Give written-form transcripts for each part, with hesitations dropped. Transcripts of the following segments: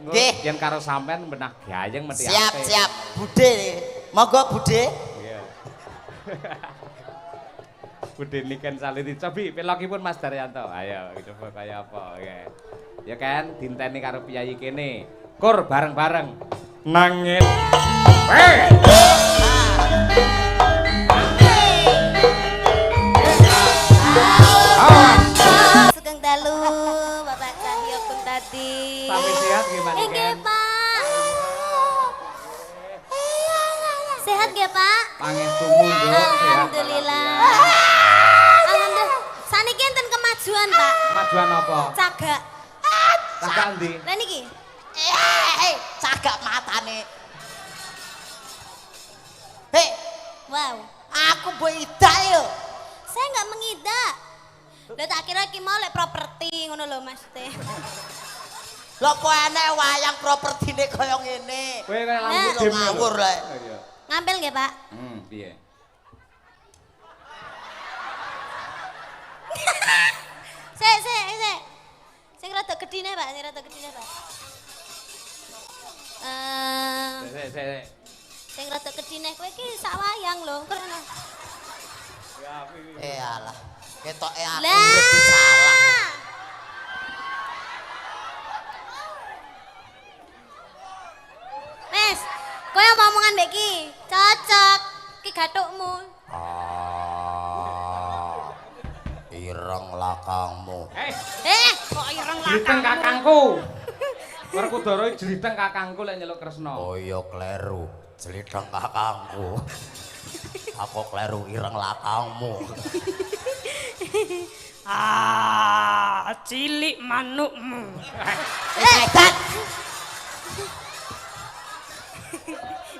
Nggih. Yen karo sampean benah gayeng mesti Siap, siap. Bude. Monggo Bude. Iya. Bude niken saliti. Cobi pelokipun Mas Daryanto. Ayo coba kaya apa. Oke. Ya kan dinteni karo piyayi kene. Kur bareng-bareng. Nangin. Sugeng dalu Bapak Cahyo pun tadi. Sampai sehat gimana Nggih, kan? Pak. Sehat nggih, Pak? Pangestumu nduk sehat. Alhamdulillah. Alhamdulillah. Saniki enten kemajuan, Pak. Kemajuan apa? Cagak. Cagak ndi? Lah niki. Cagak matane. Hei, Wow. aku mbok idak yo. Saya nggak mengidak. Lah tak kira ki mau lek properti ngono lho Mas teh. Lho kok enek wayang propertine kaya ngene. Kowe kaya lampu Nah. dim Ngawur, Lek. Iya. Ngambil nggih, Pak? Piye? Sik. Sing rada gedine, Pak. Sing rada gedine, Pak. Sik. Sing rada gedine kowe iki sak wayang lho. Kono. Ya, Alah. Ketoke aku urip salah. Mes, kowe omongan mbek iki cocok. Ki gathukmu. Ireng lakangmu. Kok ireng Jliteng lakang. kakangku. Werkudara jliteng kakangku lek nyeluk Kresna. Oh iya kleru, jelidang kakangku. Aku kleru ireng lakangmu. Cilik manukmu. Gat.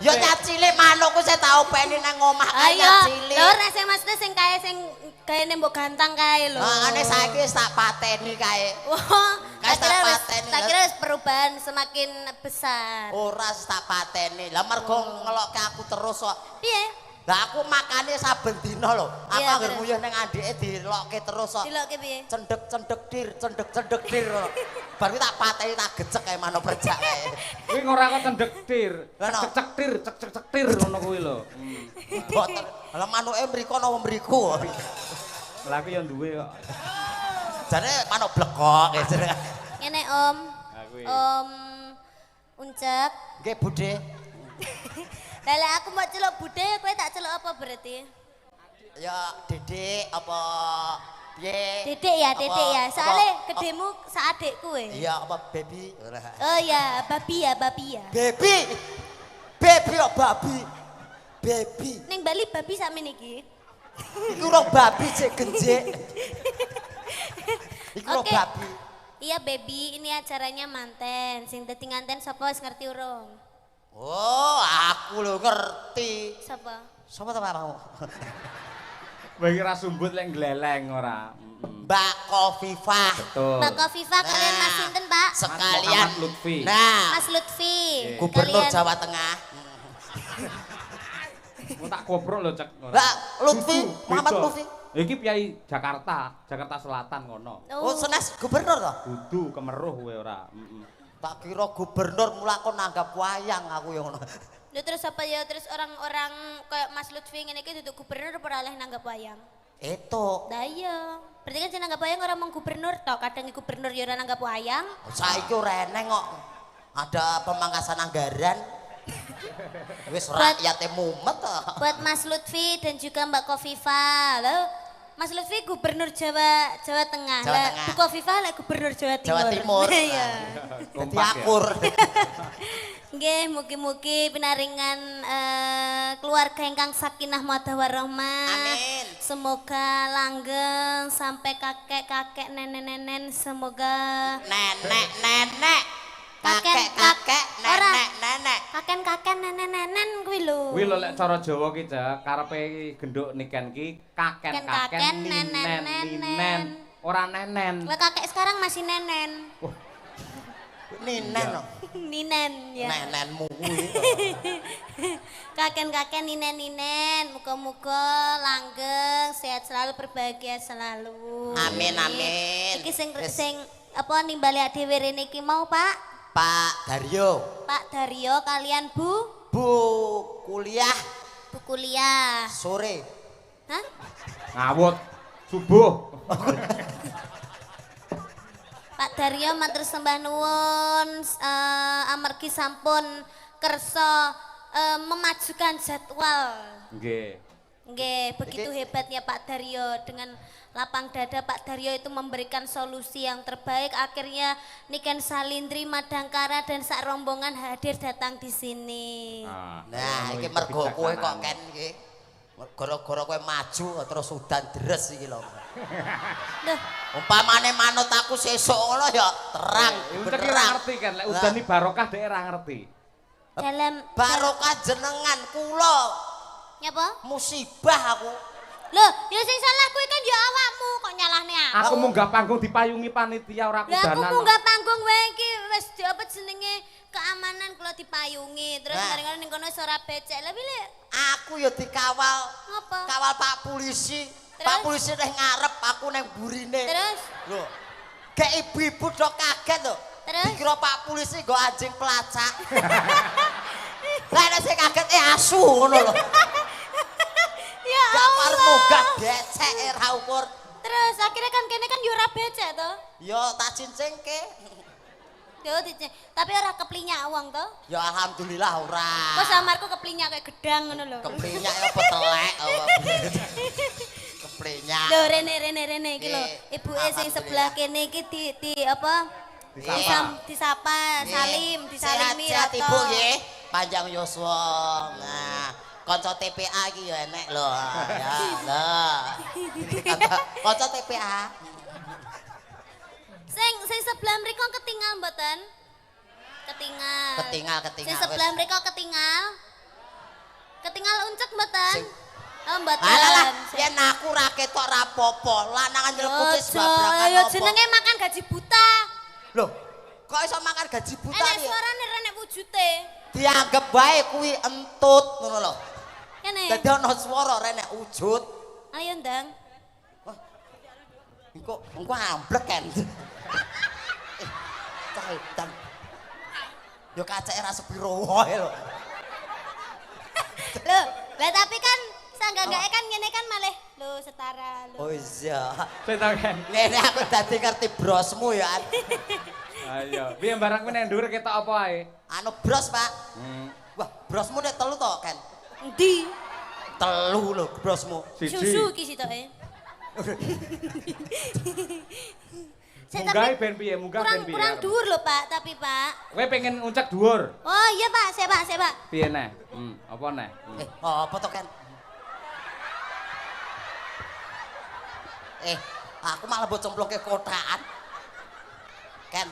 Yo nyat cilik manukku saya tau peni nang omah kaya Ayo, cilik. lho rek sing maksudnya sing kaya sing gayane mbok gantang kae lho. Ane saiki wis tak pateni kae. Wah, Kas tak pateni. tak kira wis perubahan semakin besar. Ora tak pateni. Lah mergo ngelokke aku terus kok. Piye? Lah aku makane saben dina lho. Aku Iya, anggere bener. nguyuh ning andike dilokke terus kok. Dilokke piye? Cendek-cendek dir. Bar kuwi tak pateni tak gecek kae manuk perjak kae. Kuwi ora kok cendek tir. Lah, no. Cek tir ngono kuwi lho. Boten. Lah manuke mriko napa mriku. Lah aku ya duwe kok. Jane manuk blekok ya jenenge. Ngene Om. Lah kuwi. Om Uncek. Nggih Bude. Lah lek aku mau celuk bude, kowe tak celuk apa berarti? Ya Dedek apa piye? Dedek ya, Dedek ya. Apa- Soale apa- gedemu sak adek kowe. Iya apa baby? Oh ya, babi ya, babi ya. Baby. Baby kok babi. Baby. Ning Bali babi sakmene iki. Iku ora babi cek genjek. Iku ora Oke. babi. Iya baby, ini acaranya manten. Sing dadi nganten sapa wis ngerti urung? Oh, aku lho ngerti. Sapa? Sapa ta mau? Bagi ra sumbut lek gleleng ora. Mbak Kofifah. Betul. Mbak Kofifa kalian Mas sinten, Pak? Sekalian Muhammad Lutfi. Nah, Mas Lutfi. Gubernur Kalian- Jawa Tengah. Mau tak koprok lho cek. Lah, Lutfi, Dudu, Muhammad beda. Lutfi. Iki piyai Jakarta Selatan ngono. Oh, senes gubernur toh? Dudu kemeruh kowe ora. Tak kira gubernur mula kok nanggap wayang aku yang ngono. Lho terus apa ya terus orang-orang kayak Mas Lutfi ngene iki duduk gubernur ora oleh nanggap wayang. Itu. Lah iya. Berarti kan sing nanggap wayang ora mung gubernur tok, kadang gubernur ya ora nanggap wayang. Saiki ora eneng kok. Ada pemangkasan anggaran. Wis Buat- rakyate mumet toh. Buat Mas Lutfi dan juga Mbak Kofifa. Loh, Mas Lutfi gubernur Jawa Tengah. Jawa Lah, Tengah. Bu Kofifa lah gubernur Jawa Timur. Jawa Timur. Iya. Dadi Kompak ya. akur. Nggih, mugi-mugi pinaringan keluarga ingkang sakinah mawaddah warahmah. Amin. Semoga langgeng sampai kakek-kakek nenek-nenek semoga Nenek. Kakek, Kakek, ora. nenek. kakek-kakek nenek-nenek kuwi lho. Kuwi lho lek cara Jawa ki Cak, karepe genduk niken ki kaken-kaken Kaken, ninen nenen. ninen. Ora nenen. Lah kakek sekarang masih nenen. Ninen. no. Ninen ya. Nenenmu kuwi. Kakek-kakek ninen-ninen, muga-muga langgeng, sehat selalu, berbahagia selalu. Amin, amin. Iki sing Wis. sing apa nimbali dhewe rene iki mau, Pak? Pak Daryo. Pak Daryo kalian Bu? Bu kuliah Bu kuliah. sore. Hah? Ngawut subuh. Pak Daryo matur sembah nuwun amargi sampun kersa memajukan jadwal. Nggih. Nggih, begitu hebatnya Pak Daryo. Dengan lapang dada Pak Daryo itu memberikan solusi yang terbaik. Akhirnya Niken Salindri, Madangkara dan sak rombongan hadir datang di sini. Nah, iki mergo kowe kok Ken iki. Gara-gara kowe maju terus udan deres iki lho. Duh, Umpamane manut aku sesuk ngono ya terang Ucek ora benderang. ngerti kan, lek udani barokah dhek ora ngerti. dalam Barokah jenengan kula nyapa? musibah aku. Loh, ya sing salah kuwi kan ya awakmu kok nyalahne aku. Aku munggah panggung dipayungi panitia ora Lah aku kudanan. munggah panggung wae iki wis apa jenenge keamanan kula dipayungi. Terus Nah. bareng-bareng ning kono ora becek. Lah pilih Aku ya dikawal. Apa? Kawal Pak Polisi. Terus? Pak Polisi neh ngarep aku neng burine. Terus? Lho. Kayak ibu-ibu do kaget lho. Terus? Dikira Pak Polisi nggo anjing pelacak. Lah nek sing kaget asu ngono lho. Ya Gak Allah. parmu gak becek ra ukur. Terus akhirnya kan kene kan yo ora becek to. Yo tak cincingke. Yo tapi ora keplinyak wong to. Ya alhamdulillah ora. Kok samarku keplinyak kayak gedang ngono lho. Keplinyak apa telek apa. Keplinyak. Lho rene iki lho. Ibuke sing sebelah kene iki di apa? Disapa, salim, disalimi Sehat-sehat rata. Ibu nggih. Panjang yuswa. Nah, kanca TPA iki ya enek lho. Ya, lho. Kanca TPA. Sing sebelah mriko ketinggal mboten? Ketinggal. Ketinggal. Sing sebelah mriko ketinggal. Ketinggal uncek mboten? Sing- Oh mboten. Alah, yen aku ra ketok ra apa-apa. Lanangan nyelekuti sebabrakan Ya apa. jenenge makan gaji buta. Lho, kok iso makan gaji buta Enek iki? suarane renek wujude. Dianggap bae kuwi entut ngono lho. Kene. Dadi ana swara renek wujud. Ayo ndang. Engko amblek kan. Cah edan. Yo kaceke ra sepiro wae lho. Loh, lah tapi kan sanggak-sanggake kan ngene kan malih lho setara lho. Oh iya. Sentaken. Ngene aku dadi ngerti brosmu ya. Ayo, piye barang kuwi nek dhuwur ketok apa ae? Anu bros, Pak. Wah, brosmu nek telu to, Ken? Endi? Telu lho brosmu. Susu iki sitoke. Munggah ben piye? Munggah ben piye? Kurang dhuwur lho, Pak, tapi Pak. Kowe pengen uncek dhuwur. Oh iya, Pak, saya Pak. Piye neh? Apa neh? Apa to, Ken? Aku malah mbok cemploke kotaan. Ken.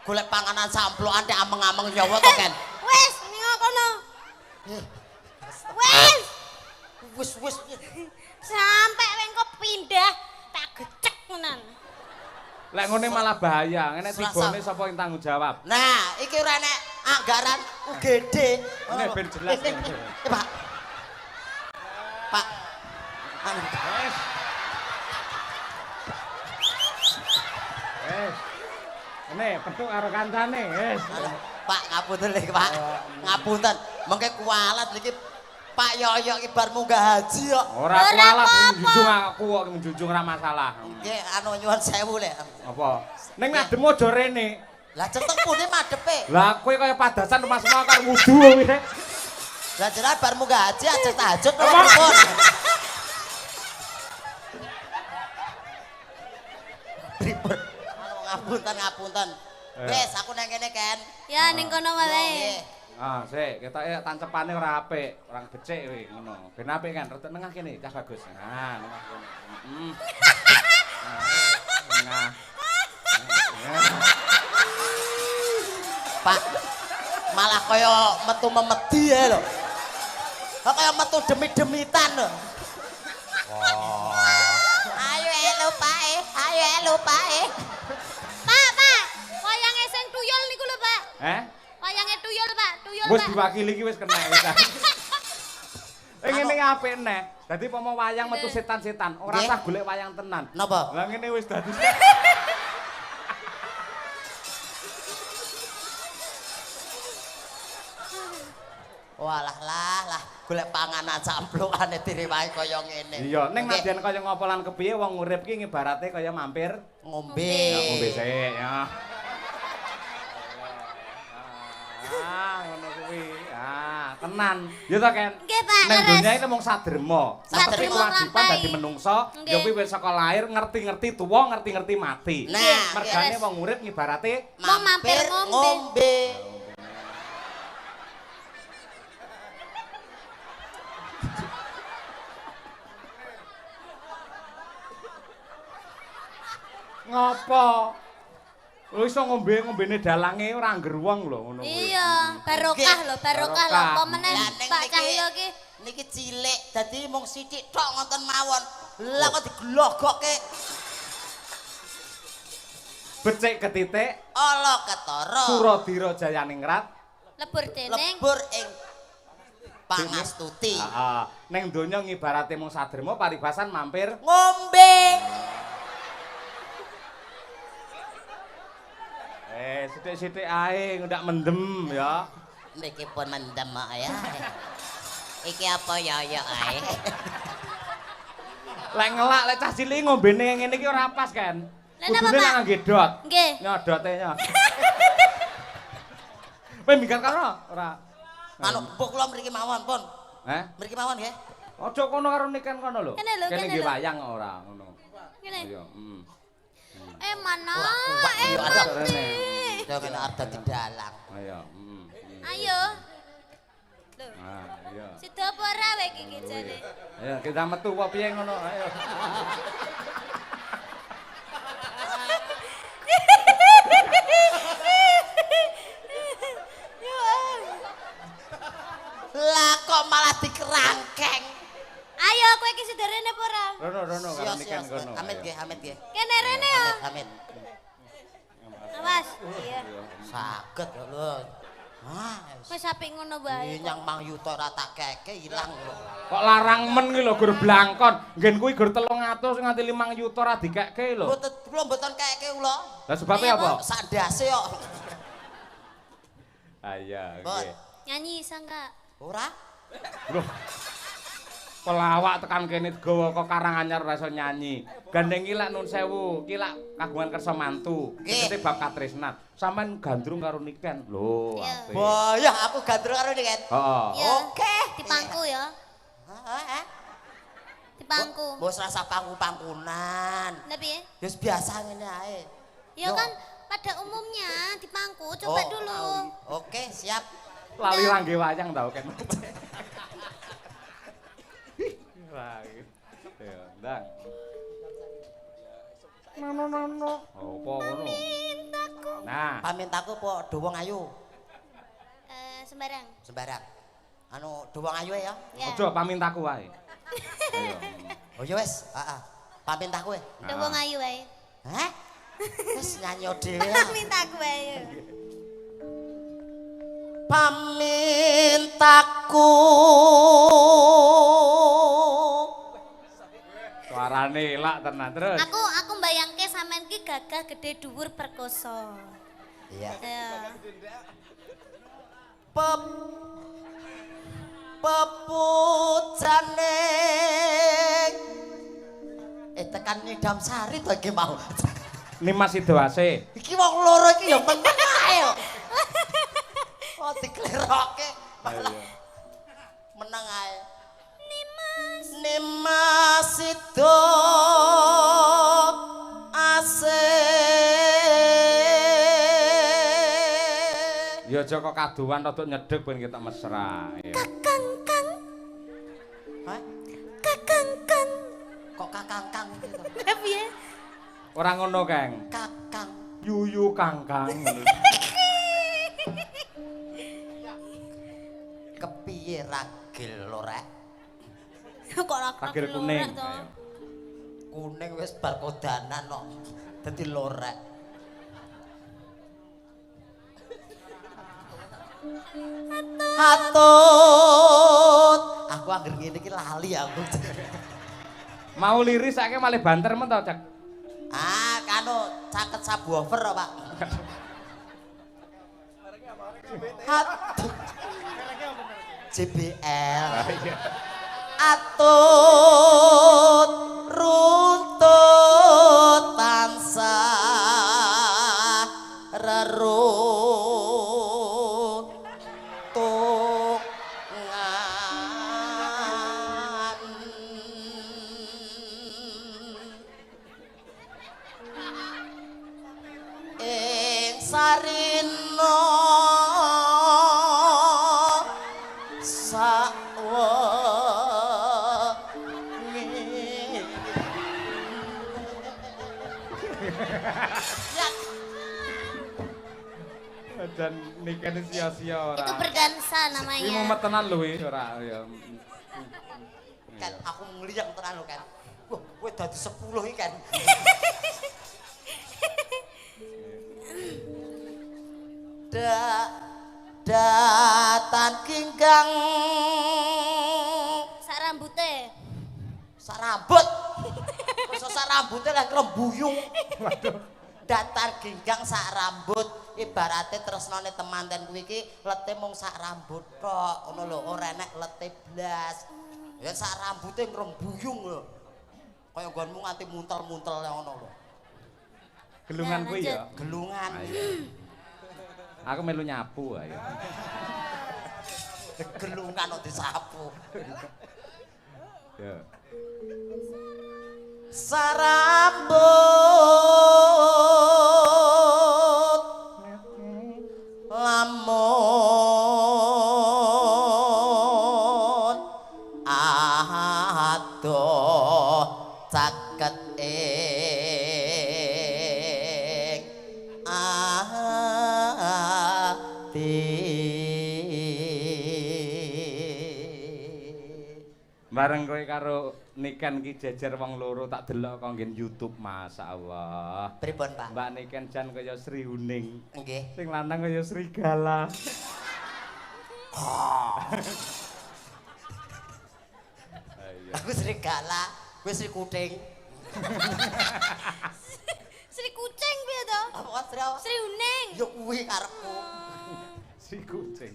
Golek panganan samplokan nek ameng-ameng nyawa to, Ken? Wes, ning kono. Wes, Wis. sampai wengko pindah tak gecek menan. Lek ngene malah bahaya. Ngene Selasa. tibone sapa yang tanggung jawab? Nah, iki ora nek anggaran UGD. Nek ben jelas. Pak. Pak. Anu. Wes. Wes. Ini petuk karo kancane, wes. Pak, ngapunten lho, Pak. Ngapunten. Mengke kualat niki Pak Yoyo iki bar munggah haji kok. Ora kualat menjunjung aku kok menjunjung ora masalah. Nggih, anu nyuwun sewu lek. Apa? Ning ngadem aja rene. Lah ceteng pundi madepe? Lah kowe kaya padasan rumah semua karo wudu kowe. Lah jenengan bar munggah haji aja tahajud to pripun? Pripun? Anu ngapunten. Wes, aku nang kene, Ken. Ya ning kono wae. Nggih. Ah, sik, ketoke tancepane ora apik, ora becik kowe ngono. Ben apik kan, rada nengah kene, cah bagus. Nah, nengah kene. Nah. Pak, malah kaya metu memedi ya lho. Kok kaya metu demi-demitan lho. Ayo elu Pak, ayo elu Pak. Pak, wayange sing tuyul niku lho, Pak. Wayange tuyul, Pak. Tuyul, Wis Pak. diwakili iki wis kena wis. Ngene apik neh. Dadi pomo wayang metu setan-setan, ora Nggih. usah golek wayang tenan. Napa? Lah ngene wis dadi. Walah lah, golek panganan camplukane direwahi kaya ngene. Iya, ning nadyan kaya ngapa lan kepiye wong urip ki ngibarate kaya mampir Ngombe. ya ngombe sik ya. Ngono kuwi. Tenan. Ya ta, Ken? Nggih, Pak. Ning donya iki mung sadrema. Tapi Sadrema kewajiban nglampahi. dadi menungsa, Nggih. ya kuwi wis saka lahir ngerti-ngerti tuwa, ngerti-ngerti mati. Nah, mergane beres. wong urip ngibarate Mau mampir ngombe. ngopo? Lho iso ngombene dalange ora angger wong lho ngono kuwi. Iya, barokah lho, barokah lho. Apa meneh Lah, ning Pak niki- Cahyo ki? Niki cilik, dadi mung sithik tok ngoten mawon. Lah kok diglogokke Becik ketitik, ala ketara. Suradira Jayaningrat. Lebur dening. Lebur ing pangastuti. Heeh. Ning donya ngibarate mung sadrema paribasan mampir. Ngombe. Sithik-sithik ae ndak mendem ya. Niki pun mendem kok ya. Iki apa ya ae. Lek ngelak lek cah cilik ngombene ngene iki ora pas kan. Lah napa, Kudune Pak? lek ngangge dot. Nggih. Nyodote nyot. Kowe minggat karo ora? Anu, mbok kula mriki mawon pun. Heh? Mriki mawon nggih. Aja kono karo niken kono lho. Kene lho, kene nggih lho. wayang ora ngono. Ngene. Iya, Mana? Ora kuat, iya, ada. Mati. Ya kena ada di dalang. Ayo, Ayo. Lho, iya. sida apa ora wae iki jane? Ayo kita metu apa piye ngono, ayo. Lah kok malah dikerangkeng. Ayo kowe iki sederene apa ora? Rono karo Sios, niken sios. kono. Amit ayo. nggih, amit nggih. Kene rene ya. Amit. Awas. Iya. Saged lho. Ah, Wis apik ngono wae. nyang Mang Yuto ora tak keke ilang lho. Kok larang men ki lho gur blangkon. Nggen kuwi gur 300 nganti 5 yuta ora dikekke lho. Kula mboten keke kula. Lah sebabnya apa? Sak ndase kok. Iya, Bon. nggih. Nyanyi iso enggak? Ora? Loh. Pelawak tekan kene digawa kok Karanganyar ora iso nyanyi. Gandeng ki lak nun sewu, ki lak kagungan kersa mantu. Nggih. Tegese bab katresnan. Sampeyan gandrung karo niken. Lho, Iya. apik. Boyah aku gandrung karo Niken. Heeh. Iya. Oke. Dipangku ya. Heeh. Dipangku. Bos rasa pangku-pangkunan. Lah piye? Ya biasa ngene ae. Ya Yo. kan pada umumnya dipangku. Coba Oh, dulu. Oke, siap. Lali rangge wayang tau kan. Wah, ya, ndang. Nono. Apa ngono? Nah, Pamintaku po Dowong Ayu. Sembarang. Sembarang. Anu Dowong Ayu ya. Ya. aja pamintaku wae. Ayo. Oh ya wis, heeh. Pamintaku e. Udah wong ayu wae. Hah? Wis nyanyi dhewe. Mintaku wae. Pamintaku Suarane elak tenan terus. Aku mbayangke sampean ki gagah gede dhuwur perkoso. Iya. Ya. Pepujane tekan Nidam Sari to iki mau. Nimas Sidoase. Iki wong loro iki ya meneng ae kok. Oh diklerokke malah meneng ae. Nimas Sido ase. Ya aja kok kaduan rada nyedhek ben kita mesra. Ya. Kakang kang, Hah? kakang kang. Kok kakang gitu. Piye? Ora ngono, Kang. Kakang. Yuyu Kangkang. Kepiye ragil lho rek? Kok ora Kagil kuning. to? Ayo. Kuning wis bar kodanan kok. Dadi lorek. Hatut. Aku anggere ngene iki lali aku. Mau liris saiki malih banter men to, Cak. Ah, kanu caket subwoofer kok, Pak. Hatut. JBL. Iya. Atut runtut tansah reruntungan ing sarina Dan nikahnya sia-sia ora. Itu berdansa Iki namanya. mumet tenan lho ora ya. Kan aku ngliyeng tenan lho kan. Wah, kowe dadi 10 iki kan. Datan kinggang Sak rambute. sak rambut. Kok sak rambute lah krembuyung. Waduh. Datar ginggang sak rambut ibarate tresnane temanten kuwi iki lete mung sak rambut tok ngono lho ora enek lete blas ya sak rambute ngrembuyung lho kaya nggonmu nganti muntel-muntel ngono lho Gelungan kuwi ya. gelungan Aku melu nyapu ayo. gelungan kok disapu Ya. sarambut lamun adoh caket ing ati Bareng kowe karo Niken ki jejer wong loro tak delok kok nggen YouTube masyaallah. pripun Pak Mbak Niken jan kaya Sri Huning. nggih Sing lanang kaya serigala. aku serigala kowe Sri Kuting Sri Kucing piye to? apa Sri apa? Sri Uning. Ya kuwi karepku. Si kucing.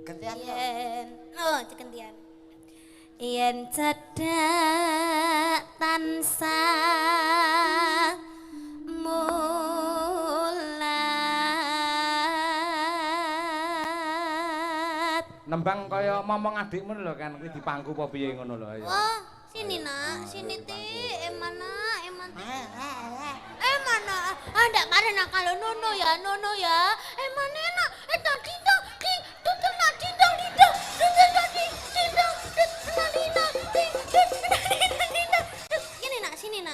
Gantian. Yen, oh cekentian. Yen cedak tansah mulat. Nembang kaya momong adikmu lho kan kuwi dipangku apa piye ngono lho ayo. Wah, sini nak, sini ti, emana, eman. Emana, ndak mare nak kalau nono ya, emana nak, tadi dong, king, tutup nak didong, tutup tadi, didong,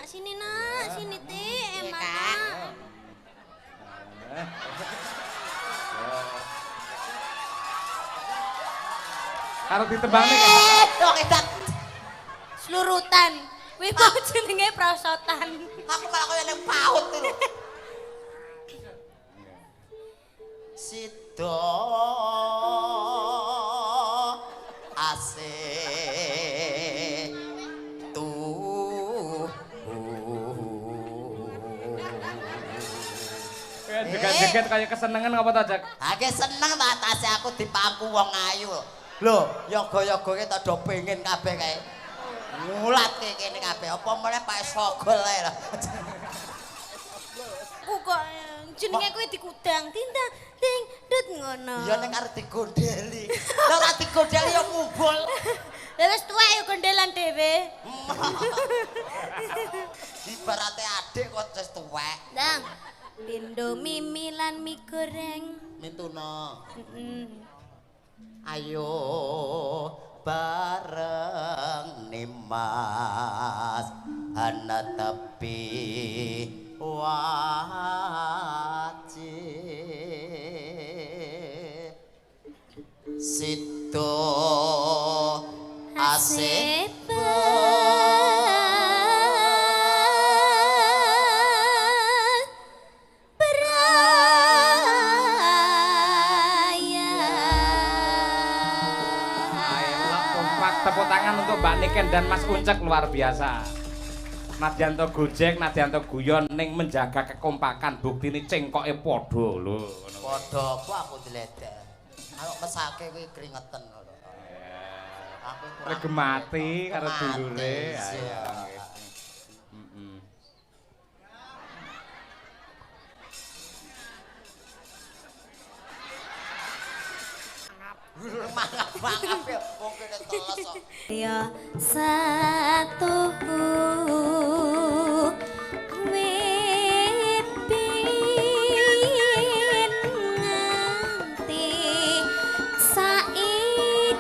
sini nak, sini ti, emana. Karo ditembang nih kan. Dok edan. Slurutan, wih mau jenenge prosotan. Aku malah kaya ning paut lho. Sida asih Jeget-jeget kaya kesenengan apa ta, Jak? Ake seneng ta atase aku dipangku wong ayu. Lho, yoga-yoga tak do pengen kabeh kae. Ngulatke kene kabeh. Apa meneh Pak Sogol ae lho. Ku kok jenenge kuwi dikudang, tintang ting dut ngono. Ya nek arep digondeli. Lah ora digondeli ya ngumbul. Lah wis tuwek ya gondelan dhewe. Ibarate adik kok wis tuwek. Ndang. Pindo mimi lan mie goreng. Mintuna. Heeh. Ayo bareng Nimas ana tepi wajib Sito asih Tepuk tangan untuk Mbak Niken dan Mas Uncek luar biasa. Nadyanto gojek, Nadyanto guyon ning menjaga kekompakan. Buktine cengkoke padha lho. padha aku diledek. Aku mesake kuwi keringetan lho. Aku kurang Lagi mati karo Mati, dulure. iya. Ayo. Heeh. mangap ya wong kene teles kok. Ya satu wit bin nganti saiki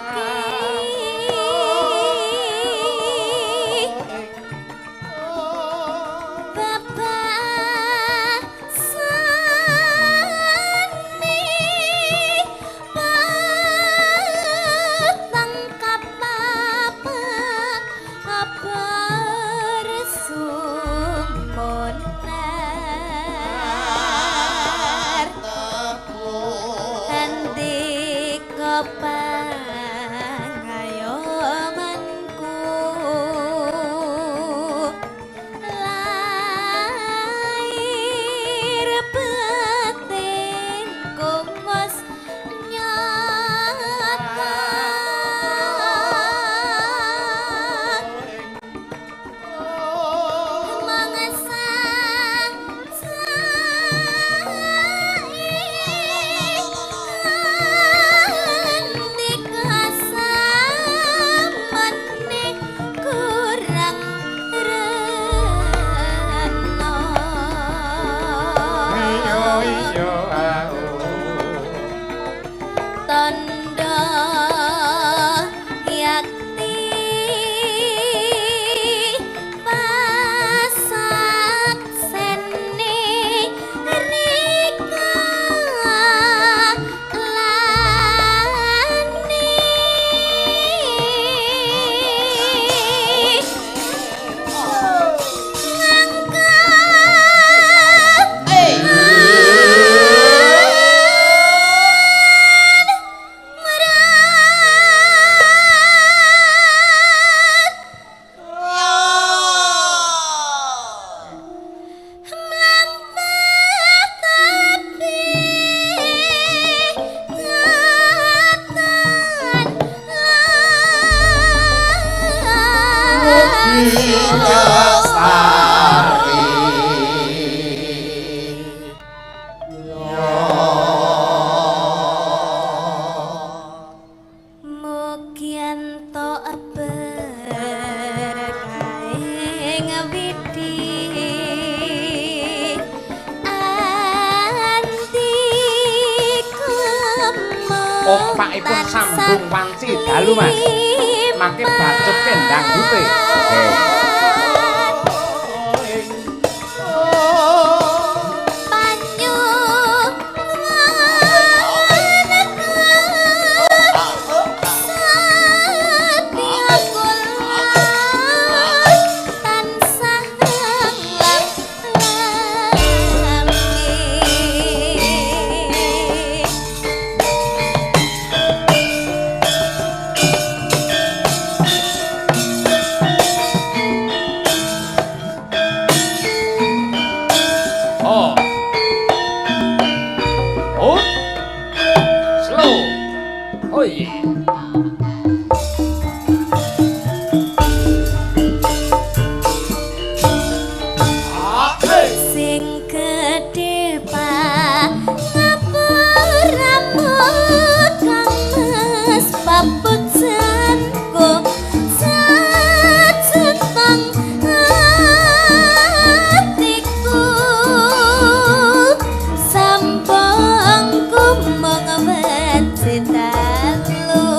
Bapak sani batang kapapat apa resumponar handika pangayomanku lair batinku wis nyata mangesan kurang reno Iyo iyo au. tanda yakti masak seni rika Mugian to berkaing widi andi kemong Opakipun sambung wanci dalu Mas. Mangke bacot kendang dute. Oke. banyu Satya kula tansah lami Oh. Oh. Slow. Oh yeah. sing gedhe ngapur kang mes papujanku sajetang atiku sambangku mung wenci dalu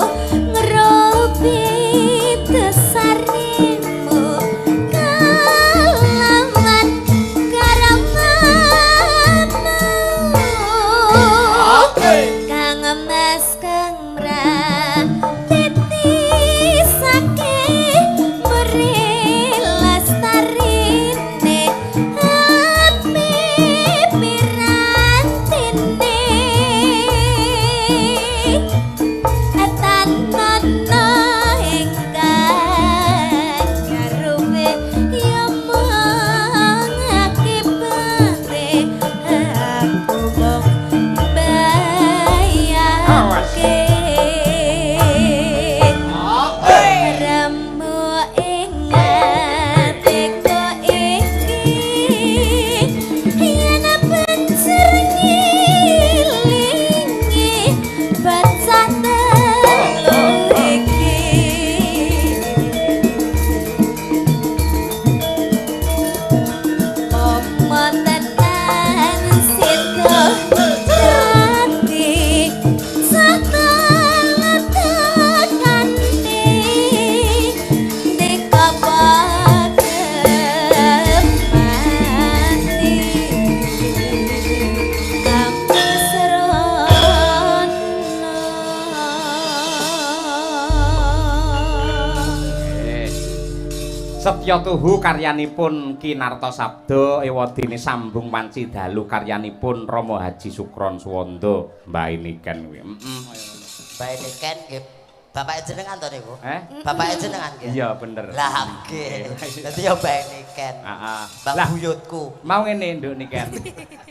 Setya tuhu karyanipun Kinarta Sabda ewadene sambung wanci dalu karyanipun Rama Haji Sukron Suwanda Mbak Niken kuwi. Mbak Niken nggih bapak jenengan to niku? Bapak jenengan nggih. Iya bener. Lah nggih. Dadi ya Mbak Niken. Heeh. Mbak buyutku. Mau ngene Nduk Niken.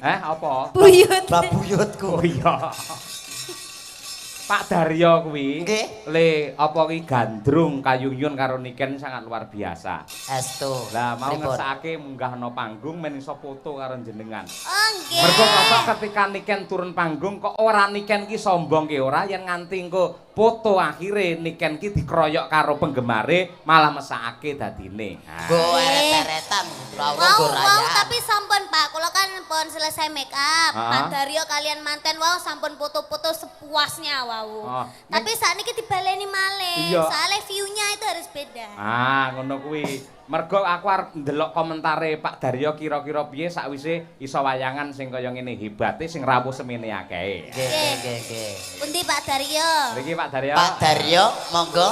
Apa? Buyut. Mbak buyutku. Oh iya. Pak Daryo kuwi nggih le apa ki gandrung kayuyun karo Niken sangat luar biasa. Estu. Lah mau ngersakake munggahno panggung men iso foto karo jenengan. Oh nggih. Mergo kok ketika Niken turun panggung kok ora Niken ki sombong ki ora yen nganti engko foto akhire Niken ki dikeroyok karo penggemare malah mesakake dadine. Go eret-eretan ora Wow, rayaan. tapi sampun Pak, kula kan pun selesai make up. Pak Daryo kalian manten wow sampun foto-foto sepuasnya wow. Tapi saat ini dibaleni malih. Iya. Soalnya view-nya itu harus beda. Ngono kuwi. Mergo aku arep ndelok komentare Pak Daryo kira-kira piye sakwise iso wayangan sing kaya ngene hebate sing rawuh semene akeh. Nggih, nggih, nggih. Pundi Pak Daryo? Niki Pak Daryo. Pak Daryo, monggo.